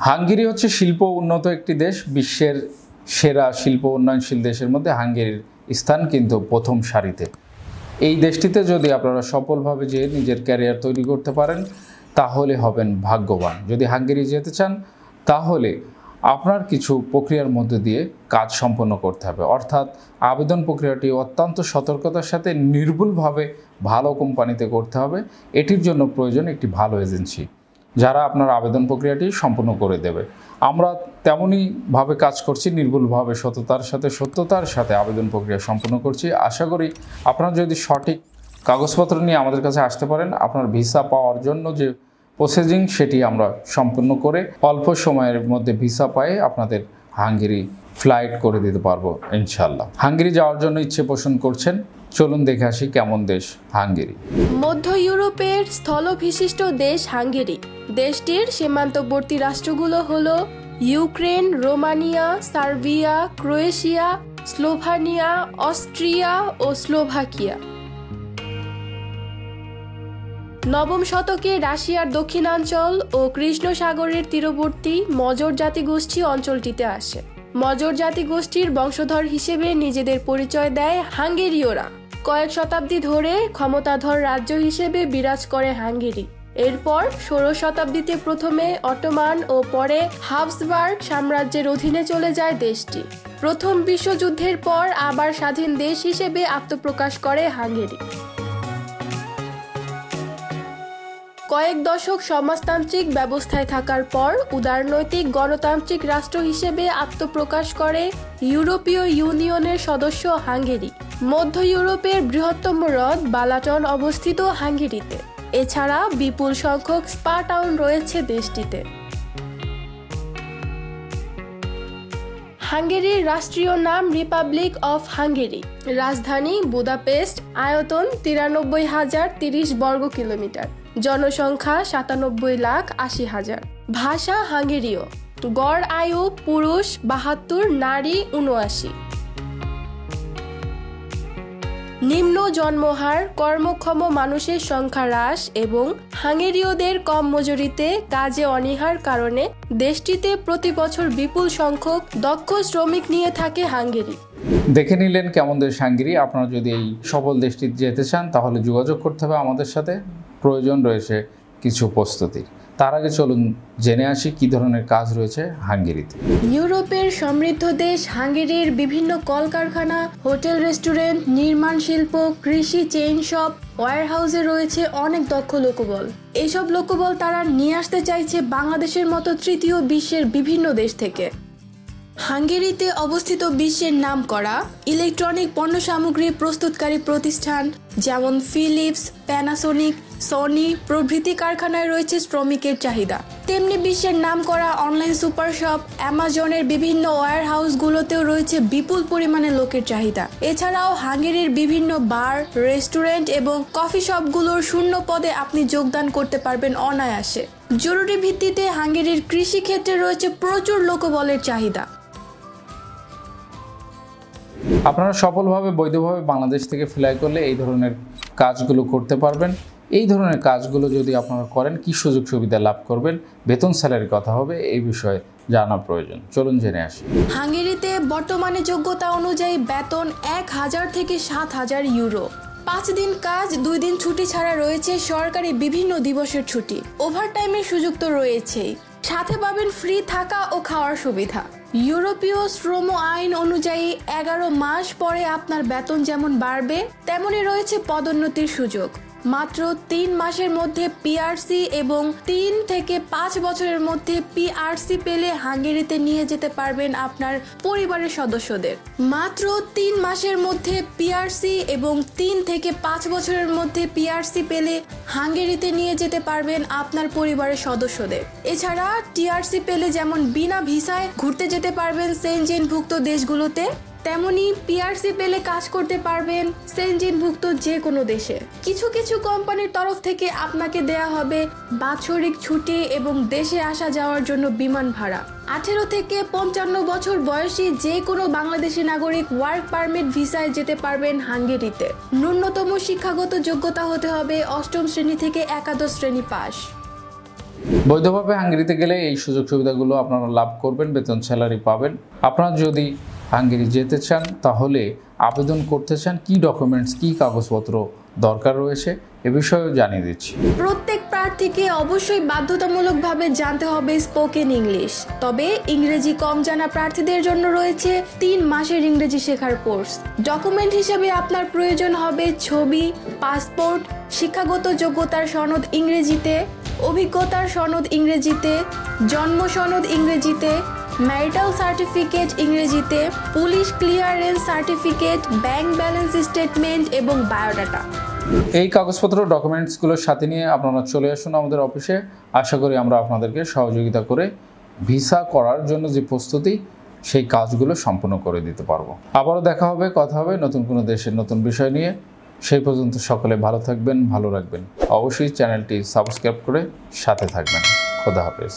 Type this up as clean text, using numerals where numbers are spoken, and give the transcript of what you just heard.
Hungary হচ্ছে শিল্প উন্নত একটি দেশ। বিশ্বের সেরা শিল্প উন্নয়নশীল দেশের মধ্যে হাঙ্গেরির স্থান কিন্তু প্রথম সারিতে। এই দেশটিতে যদি আপনারা সফলভাবে যেয়ে নিজের ক্যারিয়ার তৈরি করতে পারেন তাহলে হবেন ভাগ্যবান। যদি হাঙ্গেরি যেতে চান তাহলে আপনার কিছু প্রক্রিয়ার মধ্যে দিয়ে কাজ সম্পন্ন করতে হবে, অর্থাৎ আবেদন প্রক্রিয়াটি অত্যন্ত সতর্কতার সাথে নির্ভুলভাবে ভালো কোম্পানিতে করতে হবে। এটির জন্য প্রয়োজন একটি ভালো এজেন্সি যারা আপনার আবেদন প্রক্রিয়াটি সম্পূর্ণ করে দেবে। আমরা তেমনইভাবে কাজ করছি, নির্ভুলভাবে সত্যতার সাথে আবেদন প্রক্রিয়া সম্পন্ন করছি। আশা করি আপনারা যদি সঠিক কাগজপত্র নিয়ে আমাদের কাছে আসতে পারেন, আপনার ভিসা পাওয়ার জন্য যে প্রসেসিং সেটি আমরা সম্পূর্ণ করে অল্প সময়ের মধ্যে ভিসা পায়ে আপনাদের হাঙ্গেরি ফ্লাইট করে দিতে পারবো ইনশাল্লাহ। হাঙ্গেরি যাওয়ার জন্য ইচ্ছে পোষণ করছেন, চলুন দেখে আসি কেমন দেশ হাঙ্গেরি। মধ্য ইউরোপের স্থলবিশিষ্ট দেশ হাঙ্গেরি। দেশটির সীমান্তবর্তী রাষ্ট্রগুলো হলো Ukraine, Romania, Serbia, Croatia, Slovenia, Austria ও স্লোভাকিয়া। নবম শতকে রাশিয়ার দক্ষিণাঞ্চল ও কৃষ্ণ সাগরের তীরবর্তী মজর জাতিগোষ্ঠী অঞ্চলটিতে আসে। মজর জাতিগোষ্ঠীর বংশধর হিসেবে নিজেদের পরিচয় দেয় হাঙ্গেরীয়রা। কয়েক শতাব্দী ধরে ক্ষমতাধর রাজ্য হিসেবে বিরাজ করে হাঙ্গেরি। এরপর 16 শতাব্দীতে প্রথমে অটোমান ও পরে হাবসবার্গ সাম্রাজ্যের অধীনে চলে যায় দেশটি। প্রথম বিশ্বযুদ্ধের পর আবার স্বাধীন দেশ হিসেবে আত্মপ্রকাশ করে হাঙ্গেরি। কয়েক দশক সমাজতান্ত্রিক ব্যবস্থায় থাকার পর উদারনৈতিক গণতান্ত্রিক রাষ্ট্র হিসেবে আত্মপ্রকাশ করে ইউরোপীয় ইউনিয়নের সদস্য হাঙ্গেরি। মধ্য ইউরোপের বৃহত্তম হ্রদ বালাটন অবস্থিত হাঙ্গেরিতে। এছাড়া বিপুল সংখ্যক স্পা টাউন রয়েছে দেশটিতে। হাঙ্গেরির রাষ্ট্রীয় নাম রিপাবলিক অফ হাঙ্গেরি। রাজধানী বুদাপেস্ট। আয়তন 93,030 বর্গ কিলোমিটার। জনসংখ্যা 97,80,000। ভাষা হাঙ্গেরীয়। গড় আয়ু পুরুষ 72, নারী 79। নিম্ন জন্মহার, কর্মক্ষম মানুষের সংখ্যা হ্রাস এবং হাঙ্গেরীয়দের কম মজুরিতে কাজে অনীহার কারণে দেশটিতে প্রতি বছর বিপুল সংখ্যক দক্ষ শ্রমিক নিয়ে থাকে হাঙ্গেরি। দেখে নিলেন কেমন দেশ হাঙ্গেরি। আপনারা যদি এই সফল দেশটি যেতে চান তাহলে যোগাযোগ করতে হবে আমাদের সাথে। প্রয়োজন রয়েছে কিছু প্রস্তুতির। তার আগে চলুন জেনে আসি কি ধরনের কাজ রয়েছে হাঙ্গেরিতে। ইউরোপের সমৃদ্ধ দেশ হাঙ্গেরির বিভিন্ন কলকারখানা, হোটেল, রেস্টুরেন্ট, নির্মাণ শিল্প, কৃষি, চেইন শপ, ওয়্যারহাউসে রয়েছে অনেক দক্ষ লোকবল। এইসব লোকবল তারা নিয়ে আসতে চাইছে বাংলাদেশের মতো তৃতীয় বিশ্বের বিভিন্ন দেশ থেকে। হাঙ্গেরিতে অবস্থিত বিশ্বের নামকরা ইলেকট্রনিক পণ্য সামগ্রী প্রস্তুতকারী প্রতিষ্ঠান যেমন ফিলিপস, প্যানাসোনিক, সনি প্রভৃতি কারখানায় রয়েছে শ্রমিকের চাহিদা। তেমনি বিশ্বের নামকরা অনলাইন সুপার শপ, অ্যামাজনের বিভিন্ন ওয়্যারহাউসগুলোতেও রয়েছে বিপুল পরিমাণে লোকের চাহিদা। এছাড়াও হাঙ্গেরির বিভিন্ন বার, রেস্টুরেন্ট এবং কফি শপগুলোর শূন্য পদে আপনি যোগদান করতে পারবেন অনায়াসে। জরুরি ভিত্তিতে হাঙ্গেরির কৃষি ক্ষেত্রে রয়েছে প্রচুর লোকবলের চাহিদা। আপনারা সফলভাবে বৈধভাবে বাংলাদেশ থেকে ফ্লাই করলে এই ধরনের কাজগুলো করতে পারবেন। এই ধরনের কাজগুলো যদি আপনারা করেন কি সুযোগ সুবিধা লাভ করবেন, বেতন স্যালারির কথা হবে, এই বিষয়ে জানা প্রয়োজন। চলুন জেনে আসি। হাঙ্গেরিতে বর্তমানে যোগ্যতা অনুযায়ী বেতন 1,000 থেকে 7,000 ইউরো। 5 দিন কাজ, 2 দিন ছুটি ছাড়া রয়েছে সরকারি বিভিন্ন দিবসের ছুটি। ওভারটাইমের সুযোগ তো রয়েছেই, সাথে পাবেন ফ্রি থাকা ও খাওয়ার সুবিধা। ইউরোপীয় শ্রম আইন অনুযায়ী 11 মাস পরে আপনার বেতন যেমন বাড়বে তেমনই রয়েছে পদোন্নতির সুযোগ। মাত্র 3 মাসের মধ্যে পিআরসি এবং 3 থেকে 5 বছরের মধ্যে পিআরসি পেলে হাঙ্গেরিতে নিয়ে যেতে পারবেন আপনার পরিবারের সদস্যদের। মাত্র 3 মাসের মধ্যে পিআরসি এবং 3 থেকে 5 বছরের মধ্যে পিআরসি পেলে হাঙ্গেরিতে নিয়ে যেতে পারবেন আপনার পরিবারের সদস্যদের। এছাড়া টিআরসি পেলে যেমন বিনা ভিসায় ঘুরতে যেতে পারবেন সেনজেনভুক্ত দেশগুলোতে, তেমনি পিআরসি পেলে কাজ করতে পারবেন সেনজেনভুক্ত যে কোনো দেশে। কিছু কিছু কোম্পানির তরফ থেকে আপনাকে দেয়া হবে বাৎসরিক ছুটি এবং দেশে আসা যাওয়ার জন্য বিমান ভাড়া। 18 থেকে 55 বছর বয়সী যে কোনো বাংলাদেশি নাগরিক ওয়ার্ক পারমিট ভিসায় যেতে পারবেন হাঙ্গেরিতে। ন্যূনতম শিক্ষাগত যোগ্যতা হতে হবে 8ম শ্রেণী থেকে একাদশ শ্রেণী পাস। বৈধভাবে হাঙ্গেরিতে গেলে এই সুযোগ সুবিধাগুলো আপনারা লাভ করবেন, বেতন স্যালারি পাবেন। আপনারা যদি হাঙ্গেরি যেতে চান তাহলে আবেদন করতে চান, কি ডকুমেন্টস, কি কাগজপত্র দরকার রয়েছে এ বিষয়েও জানিয়ে দিচ্ছি। প্রত্যেক প্রার্থীকে অবশ্যই বাধ্যতামূলকভাবে জানতে হবে স্পোকেন ইংলিশ। তবে ইংরেজি কম জানা প্রার্থীদের জন্য রয়েছে 3 মাসের ইংরেজি শেখার কোর্স। ডকুমেন্ট হিসেবে আপনার প্রয়োজন হবে ছবি, পাসপোর্ট, শিক্ষাগত যোগ্যতার সনদ ইংরেজিতে, অভিজ্ঞতার সনদ ইংরেজিতে, জন্ম সনদ ইংরেজিতে, ম্যারিটাল সার্টিফিকেট ইংরেজিতে, police clearance certificate, bank balance statement এবং বায়োডাটা। এই কাগজপত্র ডকুমেন্টসগুলোর সাথে নিয়ে আপনারা চলে আসুন আমাদের অফিসে। আশা করি আমরা আপনাদেরকে সহযোগিতা করে ভিসা করার জন্য যে প্রস্তুতি সেই কাজগুলো সম্পূর্ণ করে দিতে পারবো। আবারও দেখা হবে, কথা হবে নতুন কোনো দেশের নতুন বিষয় নিয়ে। সেই পর্যন্ত সকলে ভালো থাকবেন, ভালো রাখবেন। অবশ্যই চ্যানেলটি সাবস্ক্রাইব করে সাথে থাকবেন। খোদা হাফেজ।